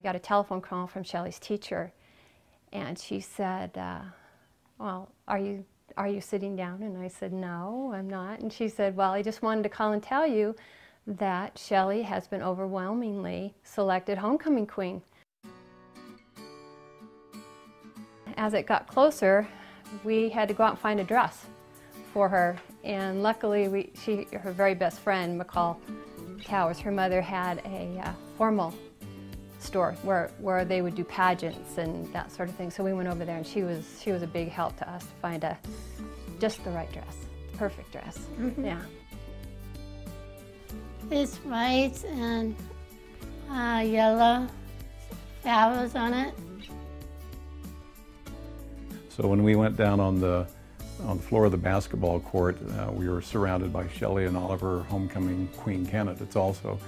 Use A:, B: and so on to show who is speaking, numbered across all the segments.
A: Got a telephone call from Shellie's teacher, and she said, well, are you sitting down? And I said, no, I'm not. And she said, well, I just wanted to call and tell you that Shellie has been overwhelmingly selected homecoming queen. As it got closer, we had to go out and find a dress for her, and luckily her very best friend, McCall Towers, her mother had a formal store where they would do pageants and that sort of thing. So we went over there, and she was a big help to us to find just the right dress, the perfect dress. Mm-hmm. Yeah.
B: It's white and yellow flowers on it.
C: So when we went down on the floor of the basketball court, we were surrounded by Shellie and all of her homecoming queen candidates also.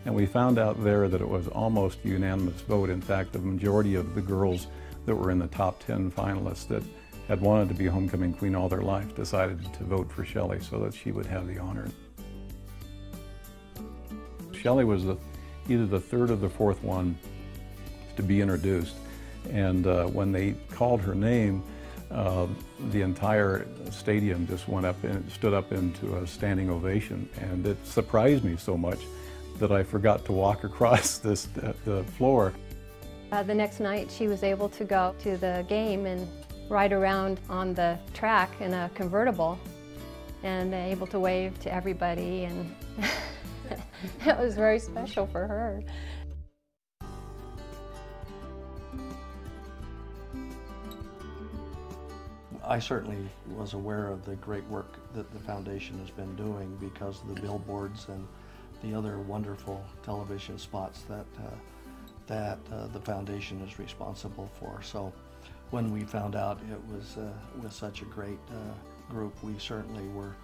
C: And we found out there that it was almost a unanimous vote. In fact, the majority of the girls that were in the top 10 finalists that had wanted to be homecoming queen all their life decided to vote for Shellie so that she would have the honor. Shellie was either the third or the fourth one to be introduced. And when they called her name, the entire stadium just went up and stood up into a standing ovation. And it surprised me so much that I forgot to walk across the floor.
A: The next night she was able to go to the game and ride around on the track in a convertible and able to wave to everybody, and it was very special for her.
D: I certainly was aware of the great work that the foundation has been doing because of the billboards and the other wonderful television spots that the foundation is responsible for. So when we found out it was such a great group, we certainly were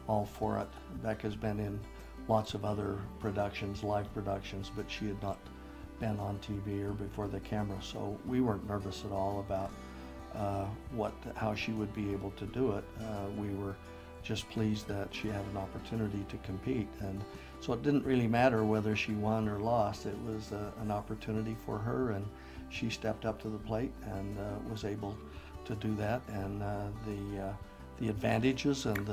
D: all for it. Becca's been in lots of other productions, live productions, but she had not been on TV or before the camera, so we weren't nervous at all about how she would be able to do it. We were just pleased that she had an opportunity to compete, and so it didn't really matter whether she won or lost. It was an opportunity for her, and she stepped up to the plate and was able to do that. And the advantages and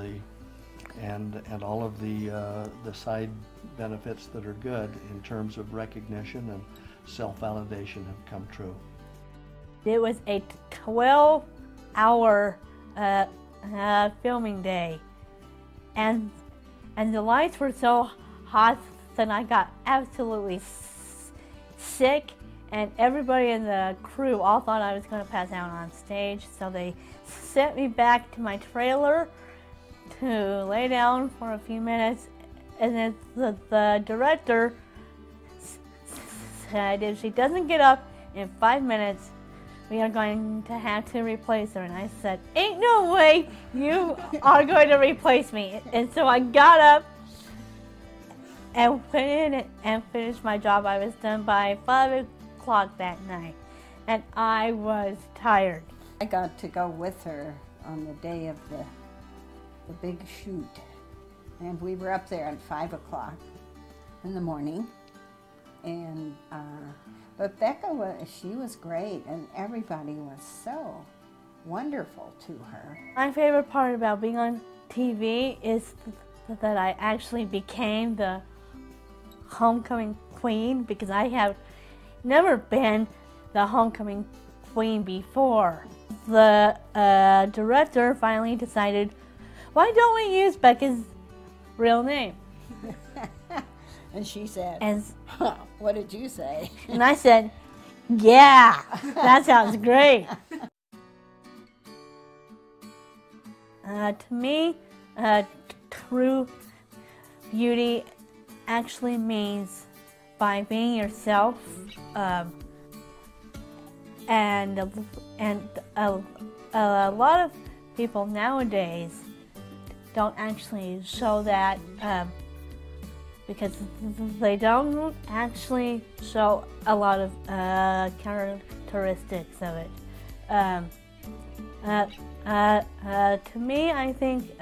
D: all of the side benefits that are good in terms of recognition and self-validation have come true.
E: It was a 12-hour filming day, and the lights were so hot that I got absolutely sick, and everybody in the crew all thought I was going to pass out on stage, so they sent me back to my trailer to lay down for a few minutes, and then the director said if she doesn't get up in 5 minutes, we are going to have to replace her. And I said, ain't no way you are going to replace me. And so I got up and went in and finished my job. I was done by 5 o'clock that night, and I was tired.
F: I got to go with her on the day of the big shoot, and we were up there at 5 o'clock in the morning, and but Becca she was great, and everybody was so wonderful to her.
E: My favorite part about being on TV is that I actually became the homecoming queen, because I have never been the homecoming queen before. The director finally decided, why don't we use Becca's real name?
F: And she said,
E: and,
F: what did you say?
E: And I said, yeah, that sounds great. To me, true beauty actually means by being yourself, and a lot of people nowadays don't actually show that, because they don't actually show a lot of characteristics of it. To me, I think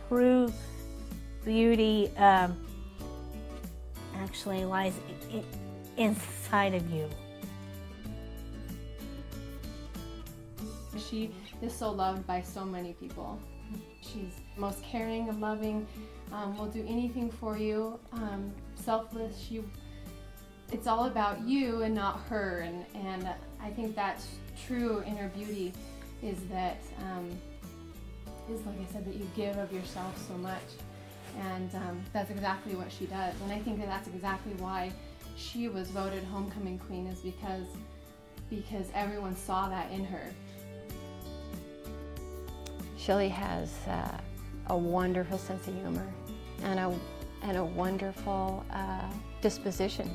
E: true beauty actually lies inside of you.
G: She is so loved by so many people. She's most caring and loving, will do anything for you, selfless. It's all about you and not her, and I think that's true inner beauty, is that, is like I said, that you give of yourself so much, and that's exactly what she does. And I think that that's exactly why she was voted homecoming queen, is because everyone saw that in her.
A: Shellie has a wonderful sense of humor and a wonderful disposition,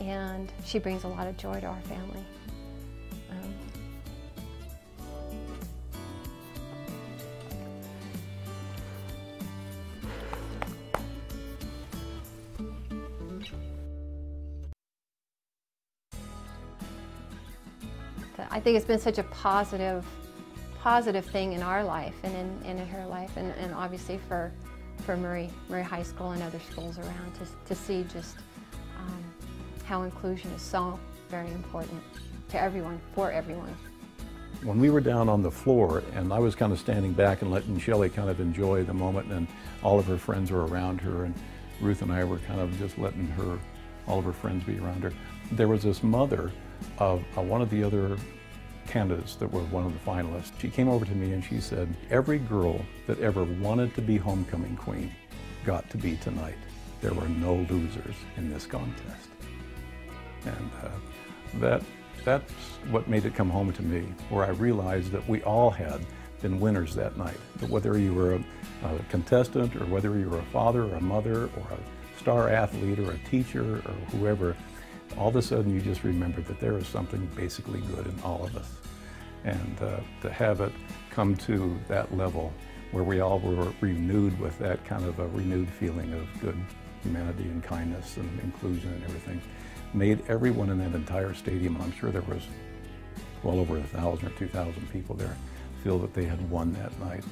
A: and she brings a lot of joy to our family. I think it's been such a positive thing in our life and in her life, and obviously for Murray High School and other schools around to see just how inclusion is so very important to everyone, for everyone.
C: When we were down on the floor and I was kind of standing back and letting Shellie kind of enjoy the moment, and all of her friends were around her, and Ruth and I were kind of just letting all of her friends be around her, there was this mother of one of the other candidates that were one of the finalists. She came over to me and she said, every girl that ever wanted to be homecoming queen got to be tonight. There were no losers in this contest. And that's what made it come home to me, where I realized that we all had been winners that night. That whether you were a contestant, or whether you were a father or a mother or a star athlete or a teacher or whoever, all of a sudden you just remembered that there is something basically good in all of us. And to have it come to that level where we all were renewed with that kind of a renewed feeling of good humanity and kindness and inclusion and everything, made everyone in that entire stadium, and I'm sure there was well over 1,000 or 2,000 people there, feel that they had won that night.